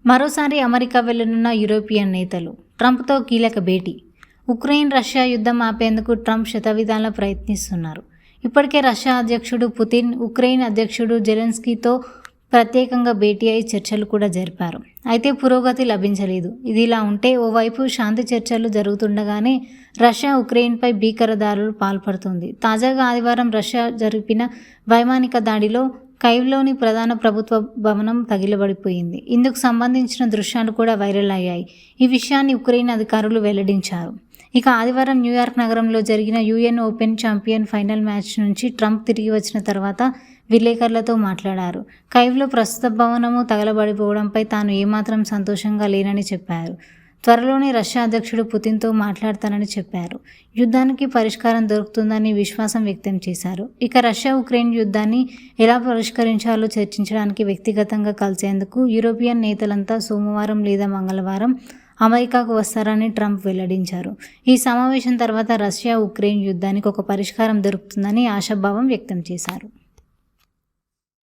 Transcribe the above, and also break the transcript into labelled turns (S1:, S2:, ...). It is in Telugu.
S1: మరోసారి అమెరికా వెళ్లనున్న యూరోపియన్ నేతలు. ట్రంప్తో కీలక భేటీ. ఉక్రెయిన్ రష్యా యుద్ధం ఆపేందుకు ట్రంప్ శతవిధాలా ప్రయత్నిస్తున్నారు. ఇప్పటికే రష్యా అధ్యక్షుడు పుతిన్, ఉక్రెయిన్ అధ్యక్షుడు జెలెన్స్కీతో ప్రత్యేకంగా భేటీ అయి చర్చలు కూడా జరిపారు. అయితే పురోగతి లభించలేదు. ఇదిలా ఉంటే ఓవైపు శాంతి చర్చలు జరుగుతుండగానే రష్యా ఉక్రెయిన్పై భీకర దాడులు పాల్పడుతోంది. తాజాగా ఆదివారం రష్యా జరిపిన వైమానిక దాడిలో కైవ్లోని ప్రధాన ప్రభుత్వ భవనం తగిలబడిపోయింది. ఇందుకు సంబంధించిన దృశ్యాలు కూడా వైరల్ అయ్యాయి. ఈ విషయాన్ని ఉక్రెయిన్ అధికారులు వెల్లడించారు. ఇక ఆదివారం న్యూయార్క్ నగరంలో జరిగిన UN open champion final match నుంచి ట్రంప్ తిరిగి వచ్చిన తర్వాత విలేకరులతో మాట్లాడారు. కైవ్లో ప్రస్తుత భవనము తగలబడిపోవడంపై తాను ఏమాత్రం సంతోషంగా లేనని చెప్పారు. త్వరలోనే రష్యా అధ్యక్షుడు పుతిన్తో మాట్లాడతానని చెప్పారు. యుద్ధానికి పరిష్కారం దొరుకుతుందని విశ్వాసం వ్యక్తం చేశారు. ఇక రష్యా ఉక్రెయిన్ యుద్ధాన్ని ఎలా పరిష్కరించాలో చర్చించడానికి వ్యక్తిగతంగా కలిసేందుకు యూరోపియన్ నేతలంతా సోమవారం లేదా మంగళవారం అమెరికాకు వస్తారని ట్రంప్ వెల్లడించారు. ఈ సమావేశం తర్వాత రష్యా ఉక్రెయిన్ యుద్ధానికి ఒక పరిష్కారం దొరుకుతుందని ఆశాభావం వ్యక్తం చేశారు.